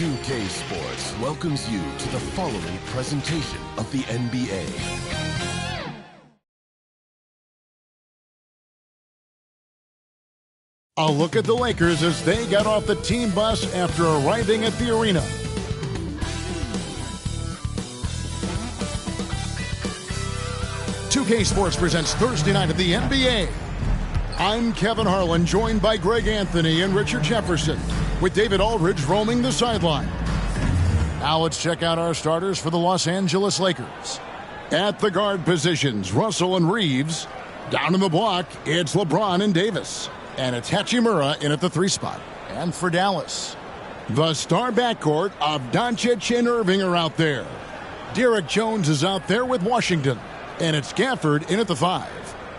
Nba2k Sports welcomes you to the following presentation of the NBA. A look at the Lakers as they got off the team bus after arriving at the arena. Nba2k Sports presents Thursday night of the NBA. I'm Kevin Harlan, joined by Greg Anthony and Richard Jefferson, with David Aldridge roaming the sideline. Now let's check out our starters for the Los Angeles Lakers. At the guard positions, Russell and Reeves. Down in the block, it's LeBron and Davis. And it's Hachimura in at the 3 spot. And for Dallas, the star backcourt of Doncic and Irving are out there. Derek Jones is out there with Washington. And it's Gafford in at the 5.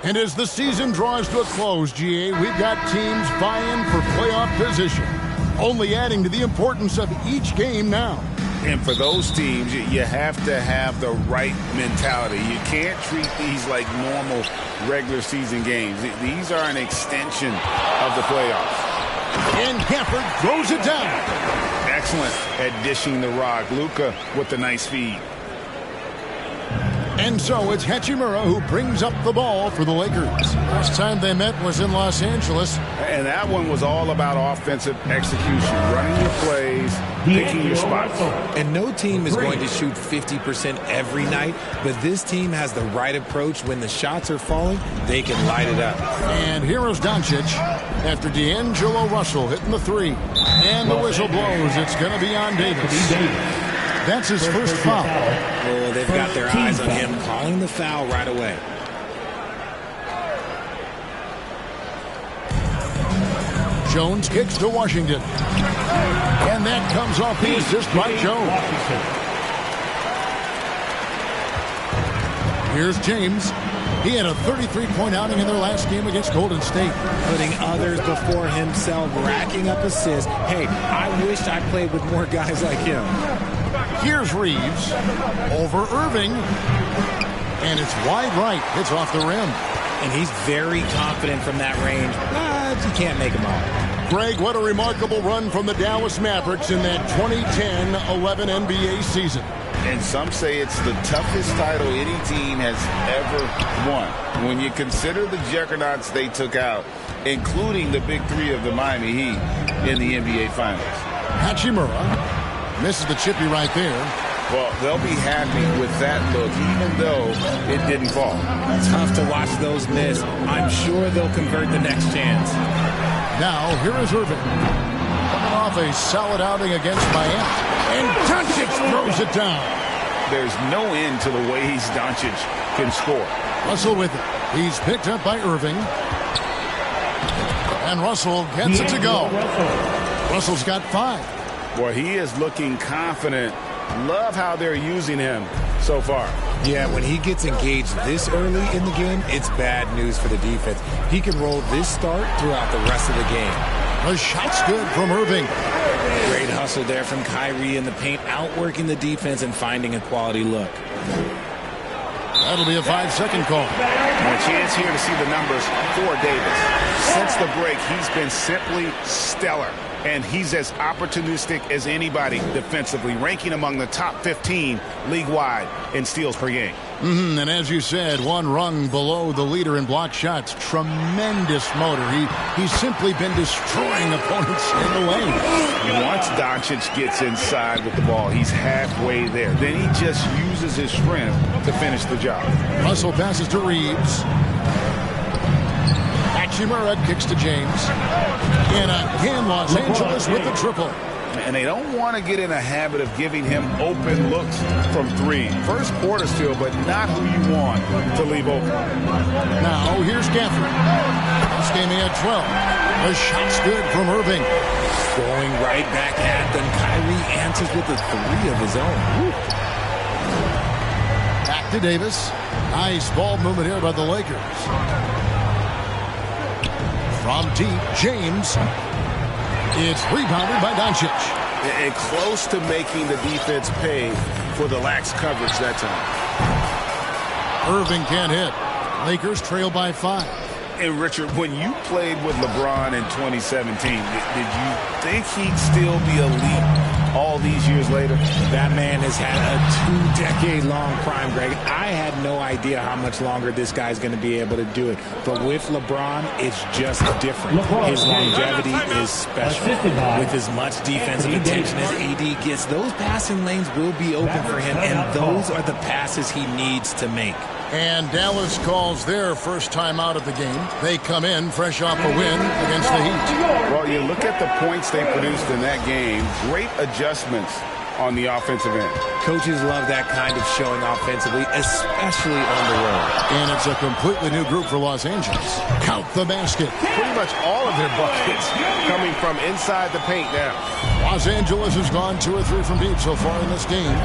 And as the season draws to a close, GA, we've got teams vying for playoff position, only adding to the importance of each game now. And for those teams, you have to have the right mentality. You can't treat these like normal regular season games. These are an extension of the playoffs. And Gafford throws it down. Excellent at dishing the rock. Luka with the nice feed. And so it's Hachimura who brings up the ball for the Lakers. Last time they met was in Los Angeles. And that one was all about offensive execution, running your plays, picking your spots. And no team is going to shoot 50% every night, but this team has the right approach. When the shots are falling, they can light it up. And here is Doncic after D'Angelo Russell hitting the 3. And the whistle blows. It's going to be on Davis. That's his first foul. Oh, they've got their eyes on him, calling the foul right away. Jones kicks to Washington. And that comes off the assist by Jones. Here's James. He had a 33-point outing in their last game against Golden State. Putting others before himself, racking up assists. Hey, I wish I played with more guys like him. Here's Reeves over Irving. And it's wide right. Hits off the rim. And he's very confident from that range, but he can't make them all. Greg, what a remarkable run from the Dallas Mavericks in that 2010-11 NBA season. And some say it's the toughest title any team has ever won. When you consider the juggernauts they took out, including the big 3 of the Miami Heat in the NBA Finals. Hachimura misses the chippy right there. Well, they'll be happy with that look, even though it didn't fall. Tough to watch those miss. I'm sure they'll convert the next chance. Now, here is Irving. Coming off a solid outing against Miami. And Doncic throws it down. There's no end to the ways Doncic can score. Russell with it. He's picked up by Irving. And Russell gets it to go. Russell's got 5. Boy, he is looking confident. Love how they're using him so far. Yeah, when he gets engaged this early in the game, it's bad news for the defense. He can roll this start throughout the rest of the game. The shot's good from Irving. Great hustle there from Kyrie in the paint, outworking the defense and finding a quality look. That'll be a 5-second call. And a chance here to see the numbers for Davis. Since the break, he's been simply stellar. And he's as opportunistic as anybody defensively, ranking among the top 15 league-wide in steals per game. And as you said, 1 rung below the leader in block shots. Tremendous motor. He's simply been destroying opponents in the lane. Once Doncic gets inside with the ball, he's halfway there. Then he just uses his strength to finish the job. Russell passes to Reeves. Hachimura kicks to James. And again, Los Angeles with the triple. And they don't want to get in a habit of giving him open looks from 3. First quarter still, but not who you want to leave open. Now, here's Gafford. This game he had 12. The shot's good from Irving. Going right back at them. Kyrie answers with a 3 of his own. Woo. Back to Davis. Nice ball movement here by the Lakers. From deep, James. It's rebounded by Doncic. And close to making the defense pay for the lax coverage that time. Irving can't hit. Lakers trail by 5. And Richard, when you played with LeBron in 2017, did you think he'd still be elite all these years later? That man has had a 2-decade-long prime, Greg. I had no idea how much longer this guy's going to be able to do it. But with LeBron, it's just different. His longevity is special. With as much defensive attention as AD gets, those passing lanes will be open for him, and those are the passes he needs to make. And Dallas calls their first time out of the game. They come in fresh off a win against the Heat. Well, you look at the points they produced in that game. Great adjustments on the offensive end. Coaches love that kind of showing offensively, especially on the road. And it's a completely new group for Los Angeles. Count the basket. Pretty much all of their buckets coming from inside the paint now. Los Angeles has gone 2 or 3 from deep so far in this game.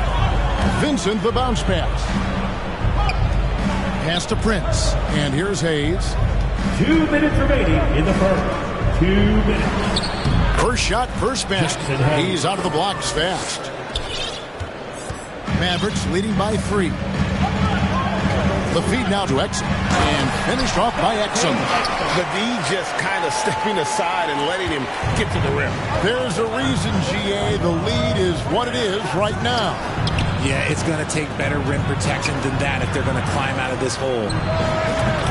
Vincent, the bounce pass. Pass to Prince. And here's Hayes. 2 minutes remaining in the first. 2 minutes. First shot, first basket. He's out of the blocks fast. Mavericks leading by 3. The feed now to Exum. And finished off by Exum. The D just kind of stepping aside and letting him get to the rim. There's a reason, GA. The lead is what it is right now. Yeah, it's going to take better rim protection than that if they're going to climb out of this hole.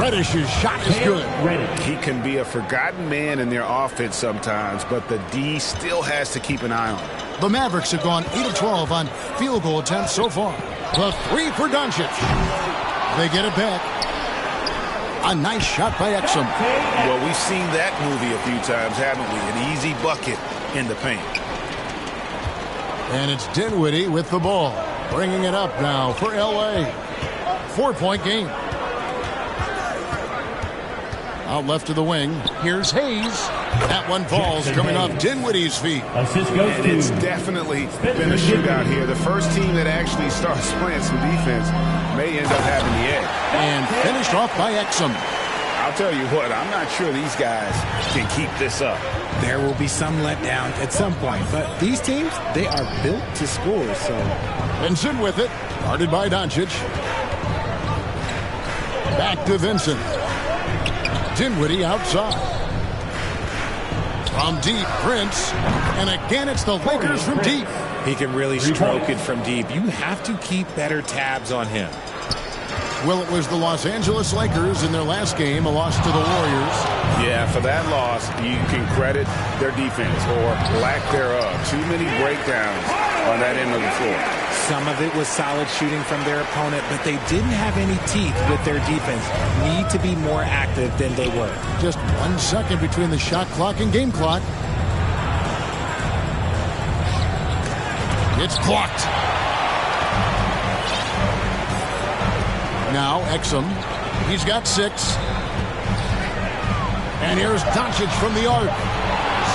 Reddish's shot is good. He can be a forgotten man in their offense sometimes, but the D still has to keep an eye on him. The Mavericks have gone 8 of 12 on field goal attempts so far. The 3 for Doncic. They get it back. A nice shot by Exum. Well, we've seen that movie a few times, haven't we? An easy bucket in the paint. And it's Dinwiddie with the ball. Bringing it up now for L.A. 4-point game. Out left to the wing. Here's Hayes. That one falls coming off Dinwiddie's feet. And it's definitely been a shootout here. The first team that actually starts playing some defense may end up having the edge. And finished off by Exum. I'll tell you what, I'm not sure these guys can keep this up. There will be some letdown at some point, but these teams, they are built to score, so... Vincent with it, guarded by Doncic. Back to Vincent. Dinwiddie outside. From deep, Prince. And again, it's the Lakers from deep. He can really stroke it from deep. You have to keep better tabs on him. Well, it was the Los Angeles Lakers in their last game, a loss to the Warriors. Yeah, for that loss, you can credit their defense or lack thereof. Too many breakdowns on that end of the floor. Some of it was solid shooting from their opponent, but they didn't have any teeth with their defense. Need to be more active than they were. Just 1 second between the shot clock and game clock. It's clocked. Now Exum. He's got 6. And here's Doncic from the arc.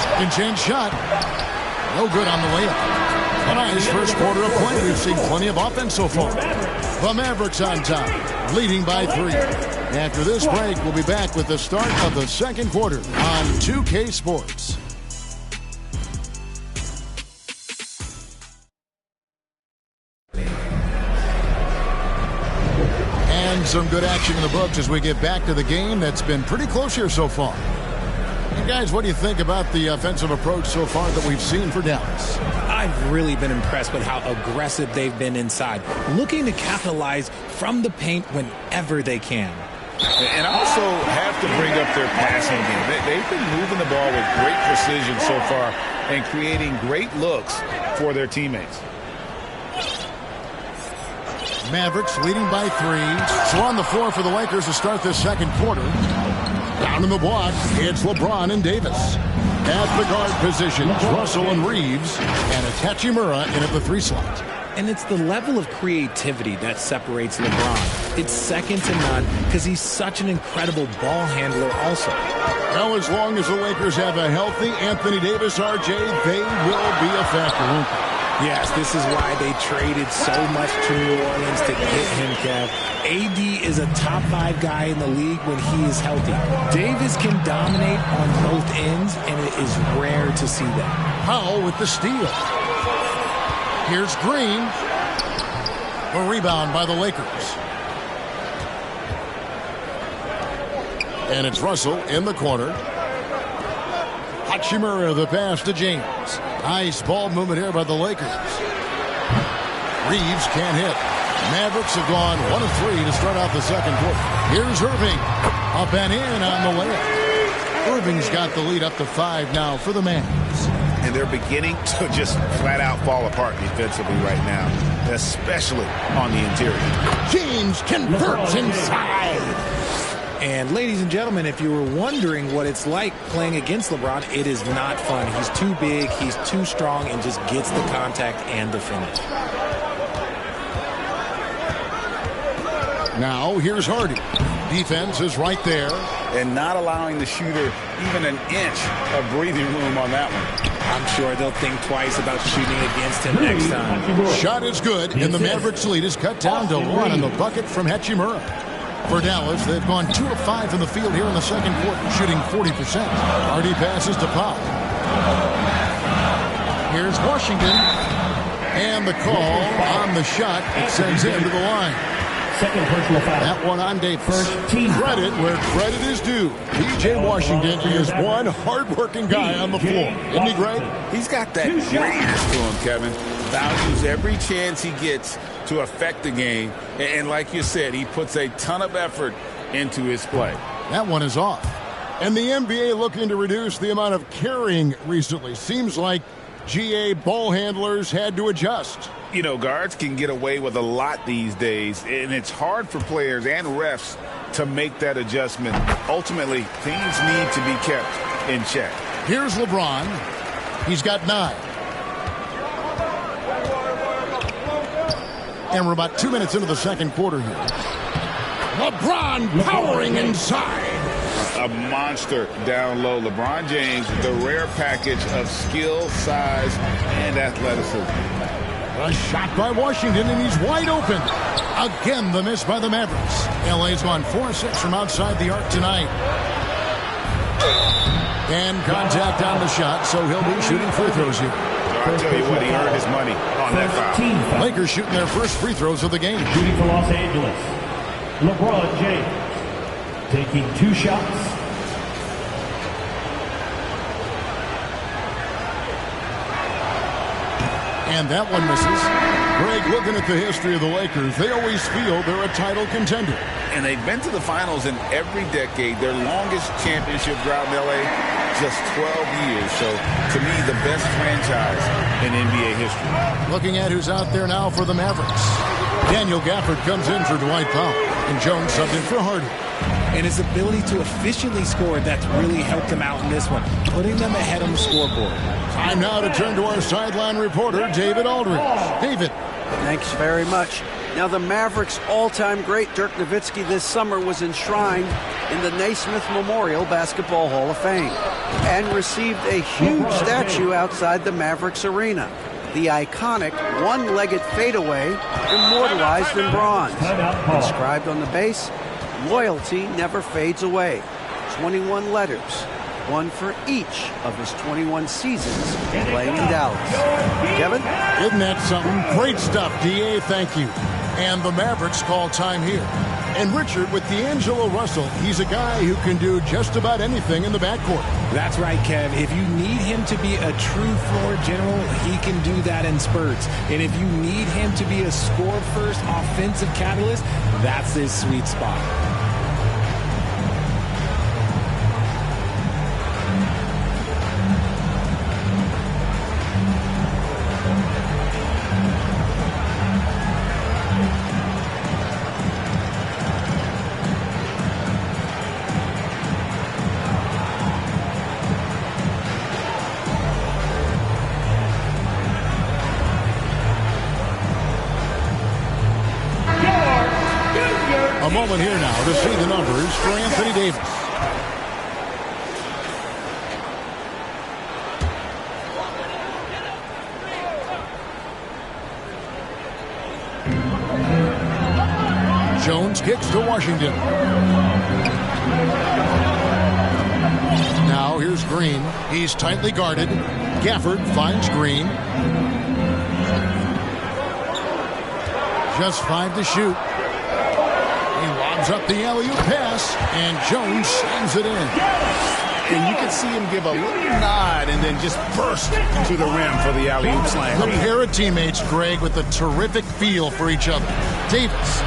Second chance shot. No good on the layup. A nice first quarter of play. We've seen plenty of offense so far. The Mavericks on top, leading by 3. After this break, we'll be back with the start of the second quarter on 2K Sports. And some good action in the books as we get back to the game that's been pretty close here so far. And guys, what do you think about the offensive approach so far that we've seen for Dallas? I've really been impressed with how aggressive they've been inside, looking to capitalize from the paint whenever they can. And also have to bring up their passing game. They've been moving the ball with great precision so far and creating great looks for their teammates. Mavericks leading by 3. So on the floor for the Lakers to start this second quarter. Down in the block, it's LeBron and Davis. At the guard positions, Russell and Reeves. And it's Hachimura in at the 3 slot. And it's the level of creativity that separates LeBron. It's second to none because he's such an incredible ball handler also. Now, as long as the Lakers have a healthy Anthony Davis, RJ, they will be a factor, won't they? Yes, this is why they traded so much to New Orleans to get him, Kev. AD is a top 5 guy in the league when he is healthy. Davis can dominate on both ends, and it is rare to see that. Powell with the steal. Here's Green. A rebound by the Lakers. And it's Russell in the corner. Hachimura, the pass to James. Nice ball movement here by the Lakers. Reeves can't hit. Mavericks have gone 1 of 3 to start out the second quarter. Here's Irving. Up and in on the layup. Irving's got the lead up to 5 now for the Mavs. And they're beginning to just flat out fall apart defensively right now, especially on the interior. James converts inside. And ladies and gentlemen, if you were wondering what it's like playing against LeBron, it is not fun. He's too big, he's too strong, and just gets the contact and the finish. Now here's Hardy. Defense is right there. And not allowing the shooter even an inch of breathing room on that one. I'm sure they'll think twice about shooting against him next time. Shot is good, and the Mavericks lead is cut down to 1 on the bucket from Hachimura. For Dallas, they've gone 2 of 5 from the field here in the second quarter, shooting 40%. Hardy passes to Pop. Here's Washington. And the call on the shot. It sends him to the line. Second personal foul. That one on Davis. First team. Credit where credit is due. P.J. Washington is one hard-working guy on the floor. Isn't he great? He's got that greatness to him, Kevin. Values every chance he gets to affect the game. And like you said, he puts a ton of effort into his play. That one is off. And the NBA looking to reduce the amount of carrying recently. Seems like GA ball handlers had to adjust. You know, guards can get away with a lot these days, and it's hard for players and refs to make that adjustment. Ultimately, things need to be kept in check. Here's LeBron. He's got 9. And we're about 2 minutes into the second quarter here. LeBron powering inside. A monster down low. LeBron James, the rare package of skill, size, and athleticism. A shot by Washington, and he's wide open. Again, the miss by the Mavericks. LA's gone 4-6 from outside the arc tonight. And contact on the shot, so he'll be shooting free throws here. I'll tell you what, he earned his money on that foul. Lakers shooting their first free throws of the game. Shooting for Los Angeles, LeBron James, taking 2 shots. And that one misses. Greg, looking at the history of the Lakers, they always feel they're a title contender. And they've been to the finals in every decade. Their longest championship drought in L.A., just 12 years. So, to me, the best franchise in NBA history. Looking at who's out there now for the Mavericks. Daniel Gafford comes in for Dwight Powell. And Jones subbed in for Hardy. And his ability to efficiently score, that's really helped him out in this one, putting them ahead on the scoreboard. Time now to turn to our sideline reporter, David Aldridge. David. Thanks very much. Now, the Mavericks' all-time great Dirk Nowitzki this summer was enshrined in the Naismith Memorial Basketball Hall of Fame and received a huge statue outside the Mavericks arena. The iconic one-legged fadeaway immortalized in bronze. Inscribed on the base, loyalty never fades away. 21 letters, one for each of his 21 seasons playing in Dallas. Kevin? Isn't that something? Great stuff, D.A. Thank you. And the Mavericks call time here. And Richard, with D'Angelo Russell, he's a guy who can do just about anything in the backcourt. That's right, Kev. If you need him to be a true floor general, he can do that in spurts. And if you need him to be a score-first offensive catalyst, that's his sweet spot. A moment here now to see the numbers for Anthony Davis. Jones kicks to Washington. Now here's Green. He's tightly guarded. Gafford finds Green. Just 5 to shoot. He lobs up the alley-oop pass, and Jones slams it in. And you can see him give a little nod and then just burst to the rim for the alley-oop slam. A pair of teammates, Greg, with a terrific feel for each other. Davis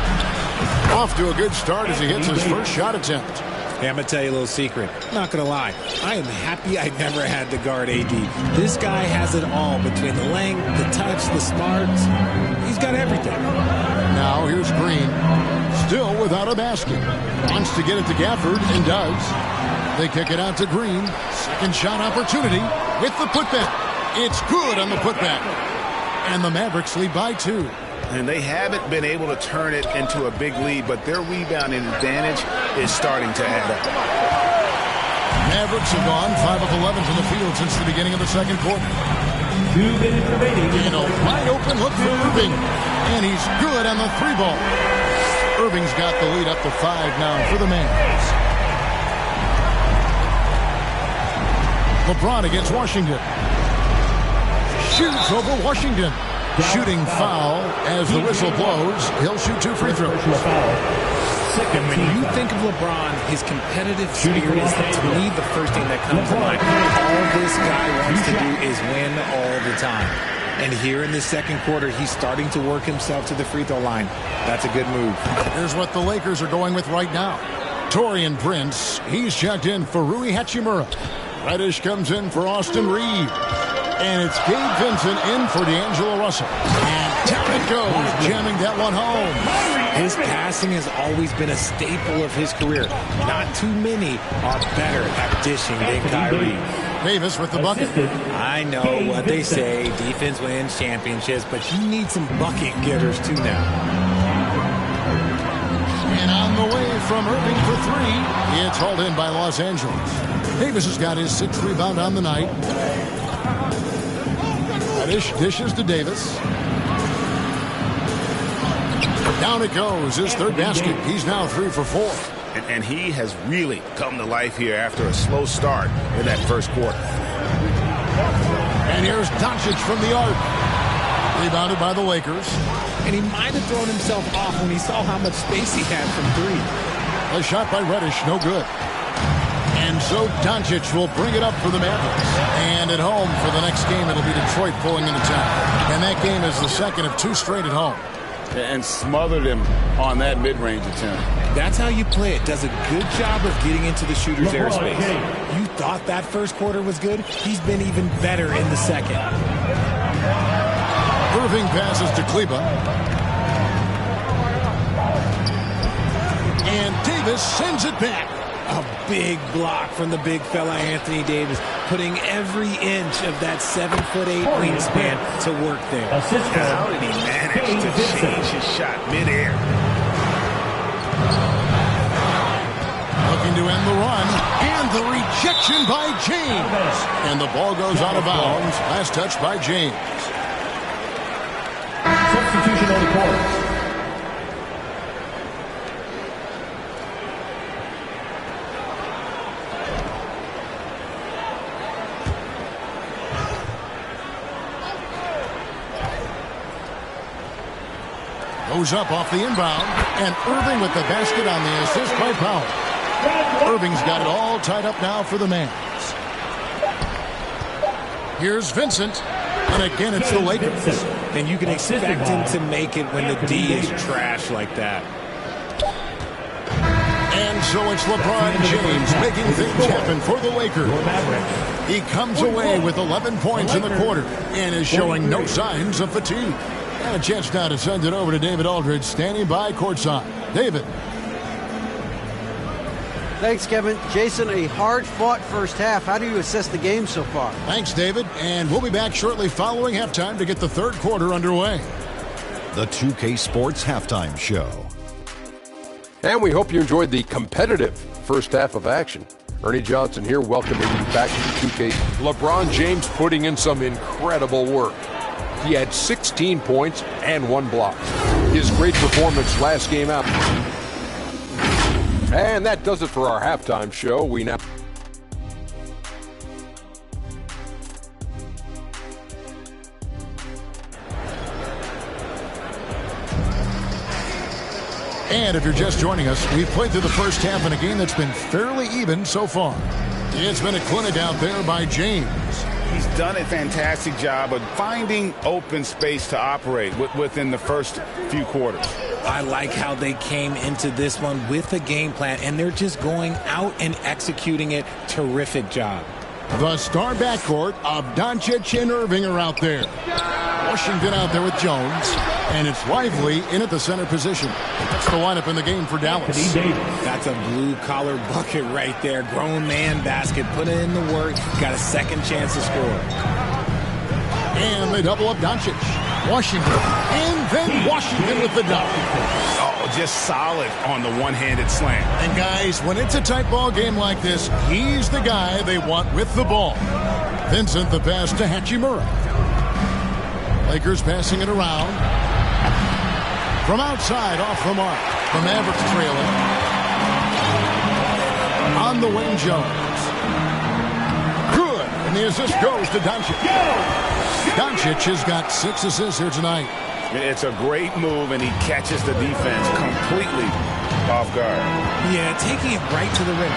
off to a good start as he hits his first shot attempt. Hey, I'm going to tell you a little secret. I'm not going to lie. I am happy I never had to guard AD. This guy has it all between the length, the touch, the smarts. He's got everything. Now here's Green. Still without a basket. Wants to get it to Gafford and does. They kick it out to Green. Second shot opportunity with the putback. It's good on the putback. And the Mavericks lead by 2. And they haven't been able to turn it into a big lead, but their rebounding advantage is starting to add up. Mavericks have gone 5 of 11 from the field since the beginning of the second quarter. 2 minutes remaining. And a wide open look for Irving. And he's good on the 3 ball. Irving's got the lead up to 5 now for the Mavs. LeBron against Washington. Shoots over Washington. Shooting foul as the whistle blows. He'll shoot 2 free throws. And when you think of LeBron, his competitive spirit is, to me, the first thing that comes to mind. All this guy wants to do is win all the time. And here in the second quarter, he's starting to work himself to the free throw line. That's a good move. Here's what the Lakers are going with right now. Taurean Prince, he's checked in for Rui Hachimura. Reddish comes in for Austin Reeves. And it's Gabe Vincent in for D'Angelo Russell. And down it goes, jamming that one home. His passing has always been a staple of his career. Not too many are better at dishing than Kyrie. Davis with the bucket. I know what they say, defense wins championships, but you need some bucket getters too now. And on the way from Irving for 3, it's hauled in by Los Angeles. Davis has got his 6th rebound on the night. Reddish dishes to Davis. Down it goes, his 3rd basket. He's now 3 for 4. And he has really come to life here after a slow start in that first quarter. And here's Doncic from the arc. Rebounded by the Lakers. And he might have thrown himself off when he saw how much space he had from 3. A shot by Reddish, no good. And so Doncic will bring it up for the Mavericks. And at home for the next game, it'll be Detroit pulling into town. And that game is the second of 2 straight at home. And smothered him on that mid-range attempt. That's how you play it. Does a good job of getting into the shooter's airspace. You thought that first quarter was good? He's been even better in the second. Irving passes to Kleba. And Davis sends it back. A big block from the big fella Anthony Davis, putting every inch of that 7'8" wingspan to work there. How did he manage to change his shot midair? Looking to end the run, and the rejection by James. And the ball goes out of bounds. Last touch by James. Substitution on the court. Goes up off the inbound, and Irving with the basket on the assist by Powell. Irving's got it all tied up now for the Mavs. Here's Vincent, and again it's the Lakers. And you can expect him to make it when the D is trash like that. And so it's LeBron James making things happen for the Lakers. He comes away with 11 points in the quarter and is showing no signs of fatigue. And a chance now to send it over to David Aldridge, standing by courtside. David. Thanks, Kevin. Jason, a hard-fought first half. How do you assess the game so far? Thanks, David. And we'll be back shortly following halftime to get the third quarter underway. The 2K Sports Halftime Show. And we hope you enjoyed the competitive first half of action. Ernie Johnson here, welcoming you back to 2K. LeBron James putting in some incredible work. He had 16 points and 1 block. His great performance last game out. And that does it for our halftime show. We now... And if you're just joining us, we've played through the first half in a game that's been fairly even so far. It's been a clinic out there by James. He's done a fantastic job of finding open space to operate within the first few quarters. I like how they came into this one with a game plan, and they're just going out and executing it. Terrific job. The star backcourt of Doncic and Irving are out there. Washington out there with Jones, and it's Lively in at the center position. That's the lineup in the game for Dallas. That's a blue-collar bucket right there. Grown man basket. Put in the work. Got a second chance to score. And they double up Doncic. Washington. And then Washington with the dunk. Oh, just solid on the one-handed slam. And guys, when it's a tight ball game like this, he's the guy they want with the ball. Vincent the pass to Hachimura. Lakers passing it around. From outside, off the mark. The Mavericks trailing. On the wing, Jones. Good. And the assist goes to Doncic. Doncic has got 6 assists here tonight. It's a great move, and he catches the defense completely off guard. Yeah, taking it right to the rim.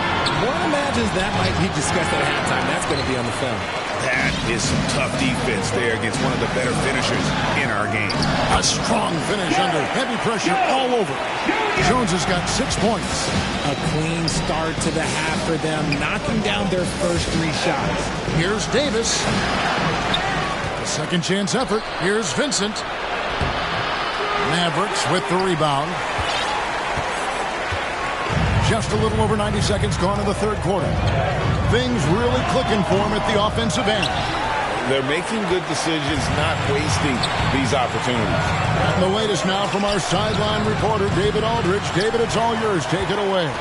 One imagines that might be discussed at halftime. That's going to be on the film. That is some tough defense there against one of the better finishers in our game. A strong finish under heavy pressure all over. Jones has got 6 points. A clean start to the half for them, knocking down their first 3 shots. Here's Davis. Second chance effort. Here's Vincent. Mavericks with the rebound. Just a little over 90 seconds gone in the third quarter. Things really clicking for him at the offensive end. They're making good decisions, not wasting these opportunities. And the latest now from our sideline reporter, David Aldridge. David, it's all yours. Take it away.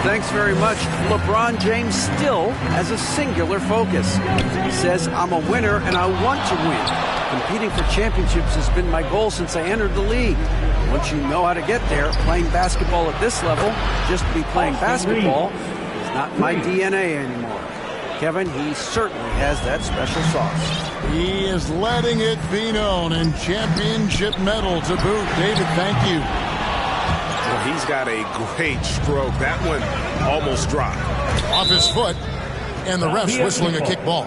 Thanks very much. LeBron James still has a singular focus. He says, I'm a winner and I want to win. Competing for championships has been my goal since I entered the league. Once you know how to get there, playing basketball at this level, just to be playing basketball, is not my DNA anymore. Kevin, he certainly has that special sauce. He is letting it be known, and championship medal to boot. David, thank you. Well, he's got a great stroke. That one almost dropped. Off his foot, and the ref's whistling a kick ball.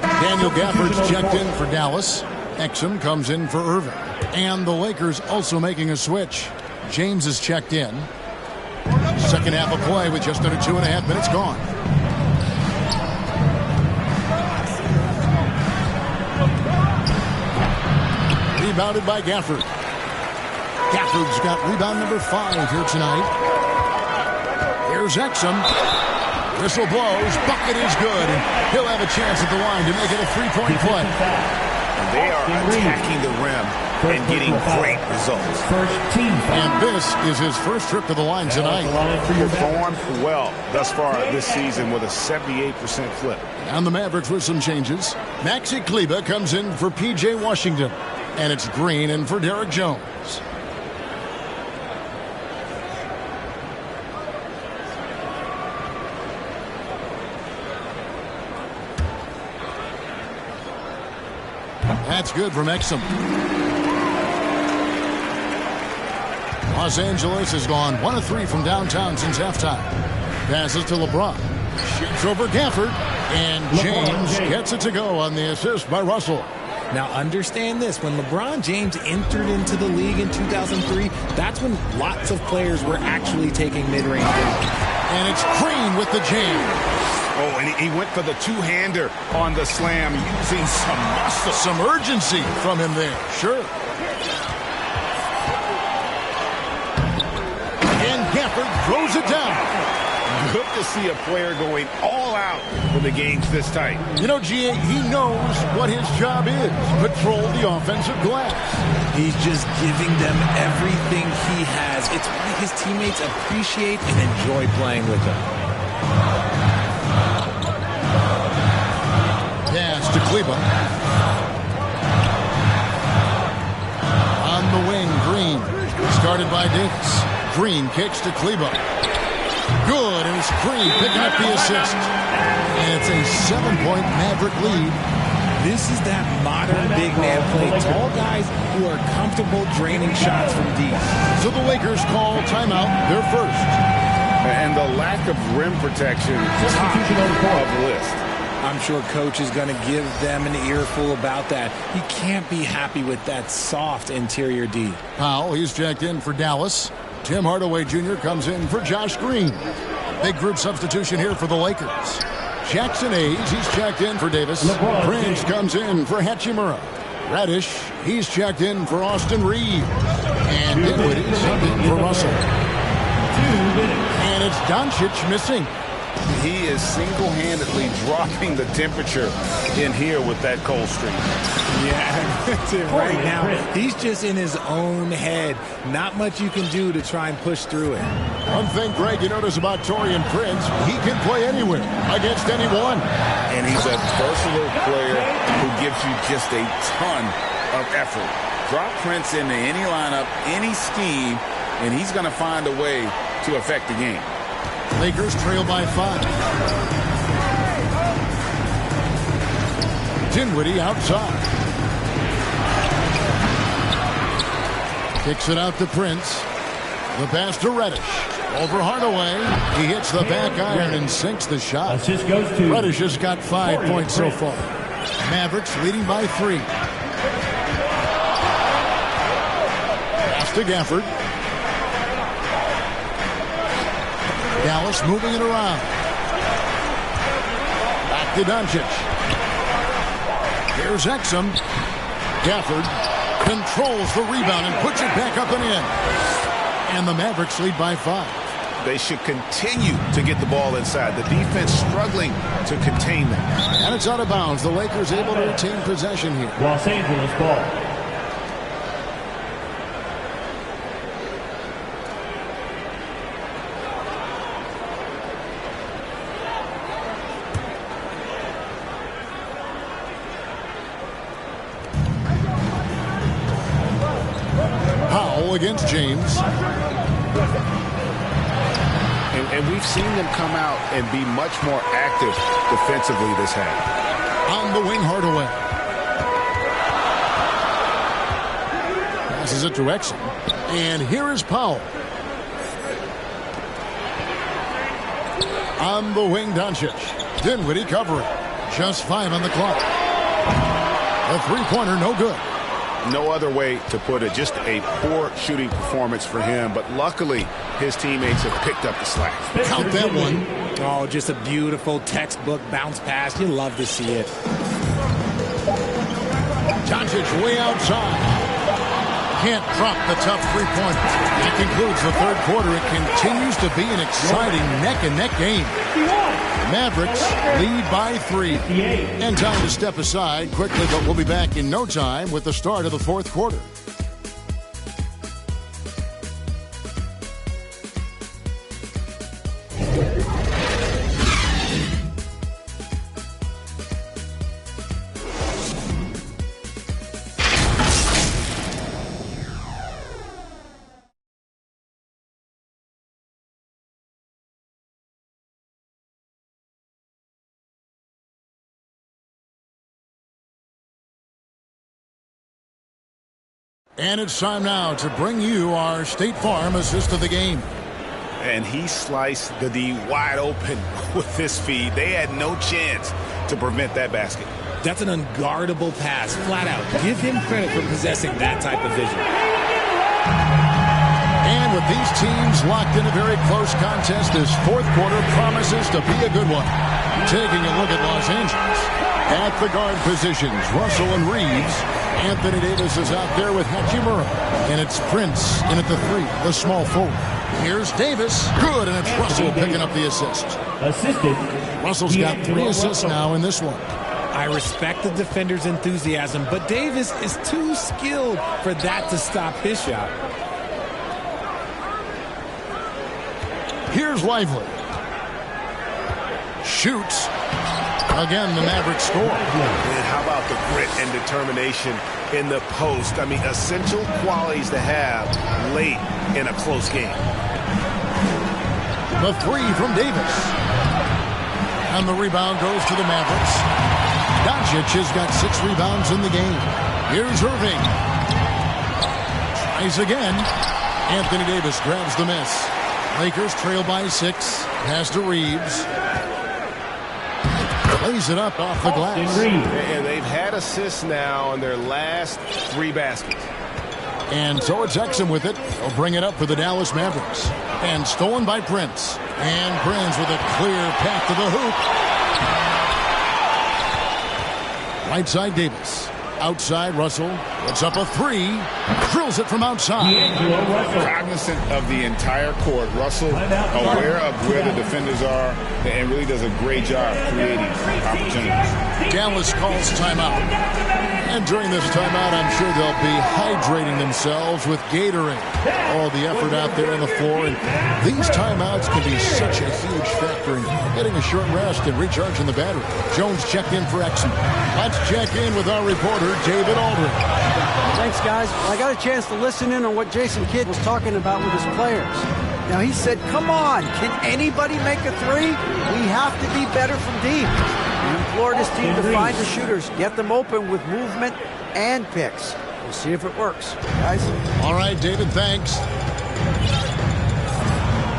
Daniel Gafford's checked in for Dallas. Exum comes in for Irving. And the Lakers also making a switch. James is checked in. Second half of play with just under 2.5 minutes gone. Rebounded by Gafford. Gafford's got rebound number 5 here tonight. Here's Exum. Whistle blows. Bucket is good. He'll have a chance at the line to make it a 3-point play. And they are attacking the rim and getting great results. And this is his first trip to the line tonight. Performed well thus far this season with a 78% flip. And the Mavericks with some changes. Maxi Kleber comes in for P.J. Washington. And it's Green in for Derek Jones. That's good from Exum. Los Angeles has gone 1 of 3 from downtown since halftime. Passes to LeBron. Shoots over Gafford. And James gets it to go on the assist by Russell. Now understand this, when LeBron James entered into the league in 2003, that's when lots of players were actually taking mid-range. And it's Green with the jam. Oh, and he went for the two-hander on the slam, using some muscle. Some urgency from him there, sure. And Gafford throws it down. Good to see a player going all out when the game's this tight. You know, G.A., he knows what his job is. Patrol the offensive glass. He's just giving them everything he has. It's why his teammates appreciate and enjoy playing with him. Pass to Kleber. On the wing, Green. Started by Davis. Green kicks to Kleber. Good, and it's Green picking up the assist. And it's a 7-point Maverick lead. This is that modern big man play. Tall guys who are comfortable draining shots from deep. So the Lakers call timeout, their first. And the lack of rim protection, top of the list. I'm sure coach is going to give them an earful about that. He can't be happy with that soft interior D. Powell, he's checked in for Dallas. Tim Hardaway Jr. comes in for Josh Green. Big group substitution here for the Lakers. Jackson Hayes, he's checked in for Davis. Prince comes in for Hachimura. Reddish, he's checked in for Austin Reeves. And Dinwiddie's in for Russell. And it's Doncic missing. He is single-handedly dropping the temperature in here with that cold streak. Yeah, that's it right now. He's just in his own head. Not much you can do to try and push through it. One thing, Greg, you notice about Taurean Prince, he can play anywhere against anyone. And he's a versatile player who gives you just a ton of effort. Drop Prince into any lineup, any scheme, and he's going to find a way to affect the game. Lakers trail by 5. Dinwiddie outside. Kicks it out to Prince. The pass to Reddish. Over Hardaway. He hits the back iron and sinks the shot. Assist goes to Reddish has got 5 points so far. Mavericks leading by 3. Pass to Gafford. Dallas moving it around. Back to Doncic. Here's Exum. Gafford controls the rebound and puts it back up and in. And the Mavericks lead by 5. They should continue to get the ball inside. The defense struggling to contain them. And it's out of bounds. The Lakers able to retain possession here. Los Angeles ball. Against James. And we've seen them come out and be much more active defensively this half. On the wing, Hardaway. Passes it to Exum. And here is Powell. On the wing, Doncic. Dinwiddie covering. Just 5 on the clock. A three-pointer, no good. No other way to put it. Just a poor shooting performance for him. But luckily, his teammates have picked up the slack. Count that one. Oh, just a beautiful textbook bounce pass. You love to see it. Doncic way outside. Can't drop the tough three-pointer. That concludes the third quarter. It continues to be an exciting neck-and-neck game. Mavericks lead by 3. And time to step aside quickly, but we'll be back in no time with the start of the fourth quarter. And it's time now to bring you our State Farm assist of the game. And he sliced the D wide open with this feed. They had no chance to prevent that basket. That's an unguardable pass, flat out. Give him credit for possessing that type of vision. And with these teams locked in a very close contest, this fourth quarter promises to be a good one. Taking a look at Los Angeles. At the guard positions, Russell and Reeves. Anthony Davis is out there with Hachimura. And it's Prince in at the 3, the small forward. Here's Davis. Good, and it's Russell picking up the assist. Assisted. Russell's got 3 assists now in this one. I respect the defender's enthusiasm, but Davis is too skilled for that to stop his shot. Here's Lively. Shoots. Again, the Mavericks score. And how about the grit and determination in the post? I mean, essential qualities to have late in a close game. The 3 from Davis. And the rebound goes to the Mavericks. Doncic has got 6 rebounds in the game. Here's Irving. Tries again. Anthony Davis grabs the miss. Lakers trail by 6. Pass to Reeves. Lays it up off the glass. And they've had assists now on their last 3 baskets. And so it's Exum with it. He'll bring it up for the Dallas Mavericks. And stolen by Prince. And Prince with a clear path to the hoop. Right side Davis. Outside Russell. Puts up a 3. Drills it from outside. Cognizant of the entire court. Russell aware of where the defenders are and really does a great job creating opportunities. Dallas calls timeout. And during this timeout, I'm sure they'll be hydrating themselves with Gatorade. All the effort out there on the floor. And these timeouts can be such a huge factor in getting a short rest and recharging the battery. Jones checked in for Exum. Let's check in with our reporter, David Aldridge. Thanks, guys. Well, I got a chance to listen in on what Jason Kidd was talking about with his players. Now, he said, come on, can anybody make a 3? We have to be better from deep. He implored his team to find the shooters, get them open with movement and picks. We'll see if it works. Guys? All right, David, thanks.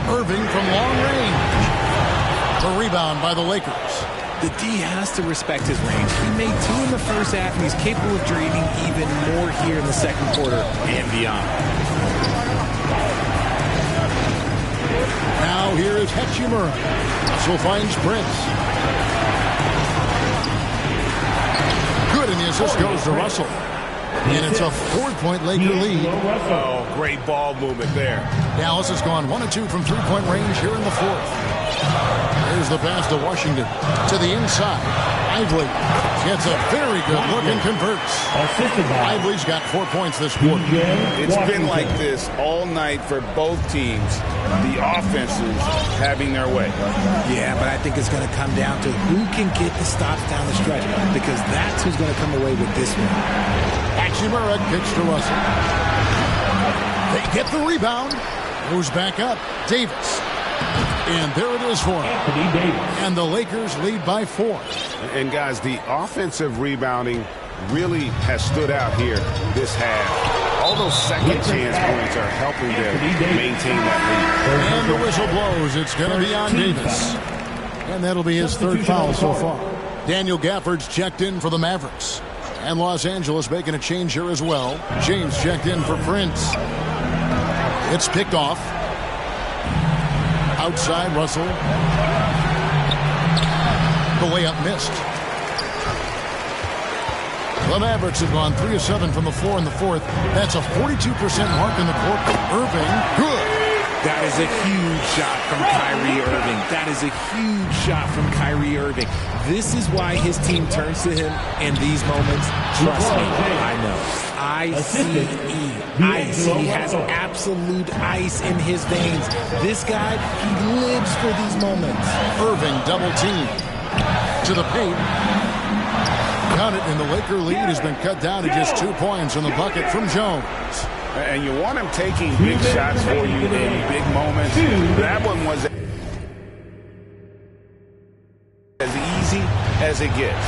Irving from long range. The rebound by the Lakers. The D has to respect his range. He made 2 in the first half, and he's capable of draining even more here in the second quarter and beyond. Now here is Hachimura. Russell finds Prince. Good, and the assist goes to Russell. And it's a 4-point Laker lead. Oh, great ball movement there. Dallas has gone 1 of 2 from 3-point range here in the 4th. Here's the pass to Washington. To the inside. Ively gets a very good look and converts. Ively's got 4 points this quarter. It's been like this all night for both teams. The offenses having their way. Yeah, but I think it's going to come down to who can get the stops down the stretch, because that's who's going to come away with this one. Hachimura kicks to Russell. They get the rebound. Goes back up. Davis. And there it is for him. And the Lakers lead by 4. And guys, the offensive rebounding really has stood out here this half. All those second chance points are helping them maintain that lead. And the whistle blows. It's going to be on Davis. And that'll be his 3rd foul so far. Daniel Gafford's checked in for the Mavericks. And Los Angeles making a change here as well. James checked in for Prince. It's picked off. Outside, Russell. The layup missed. The Mavericks have gone 3 of 7 from the floor in the 4th. That's a 42% mark in the court. Irving, good. That is a huge shot from Kyrie Irving. That is a huge shot from Kyrie Irving. This is why his team turns to him in these moments. Trust me, I know. Ice. He has absolute ice in his veins. This guy, he lives for these moments. Irving double team to the paint. Count it, and the Laker lead has been cut down to just 2 points in the bucket from Jones. And you want him taking big shots for you in big moments. That one was as easy as it gets.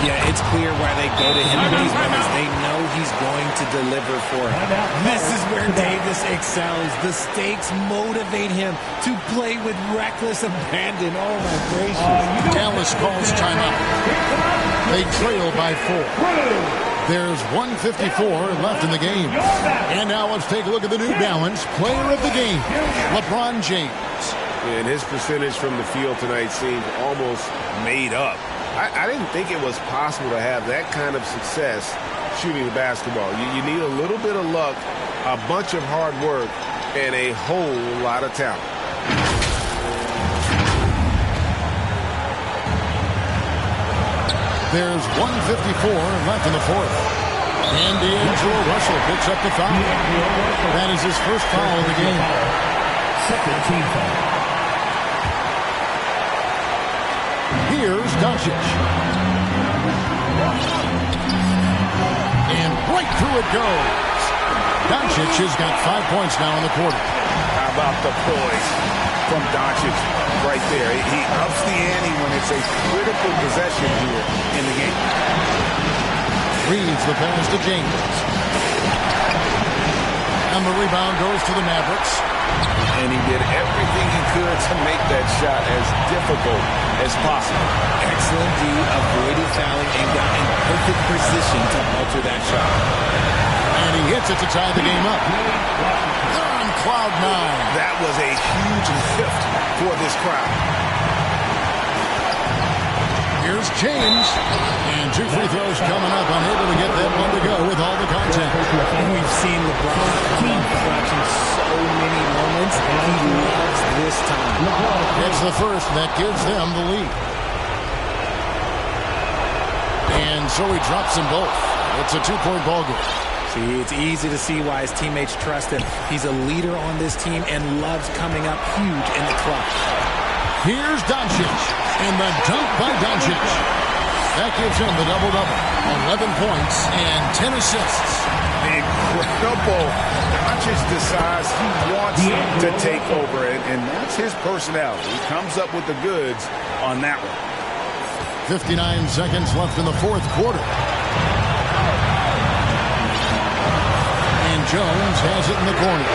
Yeah, it's clear why they go to him in these moments. They know he's going to deliver for him. This is where Davis excels. The stakes motivate him to play with reckless abandon. Oh, my gracious. Dallas calls timeout. They trail by 4. There's 1:54 left in the game. And now let's take a look at the New Balance player of the game, LeBron James. And his percentage from the field tonight seemed almost made up. I didn't think it was possible to have that kind of success shooting the basketball. You need a little bit of luck, a bunch of hard work, and a whole lot of talent. There's 1:54 left in the 4th. And D'Angelo Russell picks up the foul. That is his first foul of the game. Second team foul. Here's Doncic. And right through it goes. Doncic has got 5 points now in the quarter. How about the poise from Doncic right there? He ups the ante when it's a critical possession here in the game. Reads the pass to James. And the rebound goes to the Mavericks. And he did everything he could to make that shot as difficult as possible. Excellent D, avoided fouling, and got in perfect position to alter that shot. And he hits it to tie the game up. They're on cloud nine. That was a huge lift for this crowd. Here's James. And 2 free throws coming up. Unable to get that one to go with all the contact. And we've seen LeBron come clutch in so many moments, and he loves this time. It's the first that gives them the lead. And so he drops them both. It's a 2-point ball game. See, it's easy to see why his teammates trust him. He's a leader on this team and loves coming up huge in the clutch. Here's Doncic, and the dunk by Doncic. That gives him the double-double. 11 points and 10 assists. Incredible. Doncic decides he wants to take over it, and that's his personality. He comes up with the goods on that one. 59 seconds left in the fourth quarter. And Jones has it in the corner.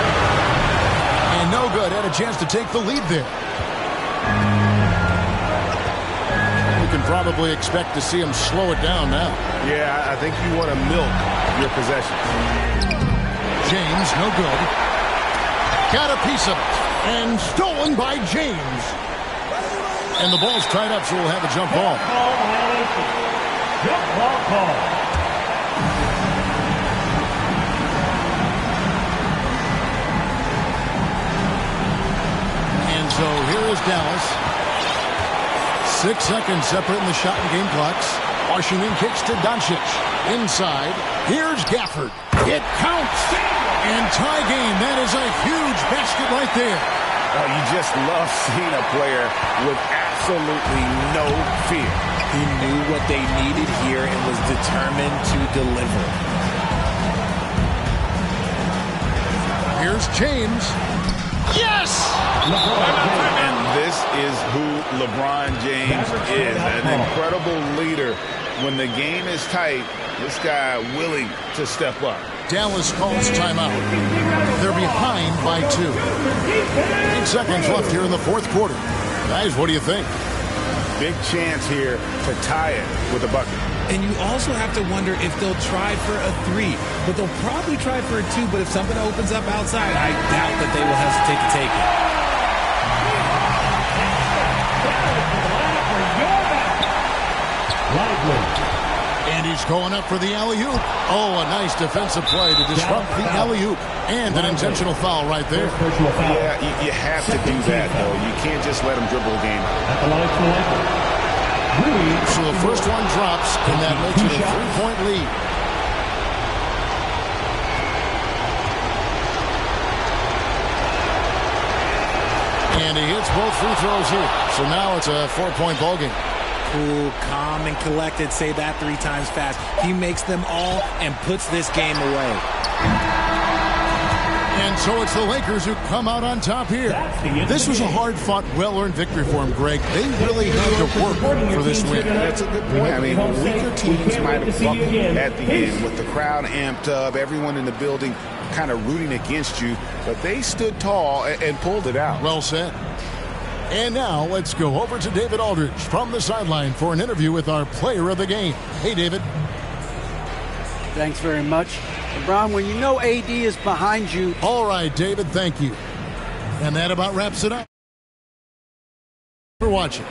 And no good. Had a chance to take the lead there. You can probably expect to see him slow it down now. Yeah, I think you want to milk your possessions. James, no good. Got a piece of it. And stolen by James. And the ball's tied up, so we'll have a jump ball. Jump ball call. And so here is Dallas. 6 seconds separating the shot and game clocks. Washington kicks to Doncic. Inside. Here's Gafford. It counts. And tie game. That is a huge basket right there. You just love seeing a player with absolutely no fear. He knew what they needed here and was determined to deliver. Here's James. Yes! And this is who LeBron James is, an incredible leader. When the game is tight, this guy willing to step up. Dallas calls timeout. They're behind by 2. 8 seconds left here in the fourth quarter. Guys, what do you think? Big chance here to tie it with a bucket. And you also have to wonder if they'll try for a 3. But they'll probably try for a 2. But if something opens up outside, I doubt that they will hesitate to take it. And he's going up for the alley-oop. Oh, a nice defensive play to disrupt the alley-oop. And an intentional foul right there. Yeah, you have to do that, though. You can't just let him dribble a game. So the first one drops, and that makes it a 3-point lead. And he hits both free throws here. So now it's a 4-point ball game. Cool, calm, and collected. Say that 3 times fast. He makes them all and puts this game away. And so it's the Lakers who come out on top here. This was a hard-fought, well-earned victory for them, Greg. They really had to work for this win. That's a good point. I mean, weaker teams might have buckled at the end with the crowd amped up, everyone in the building kind of rooting against you, but they stood tall and pulled it out. Well said. And now let's go over to David Aldridge from the sideline for an interview with our player of the game. Hey, David. Thanks very much. LeBron, when you know AD is behind you. All right, David, thank you. And that about wraps it up. For watching.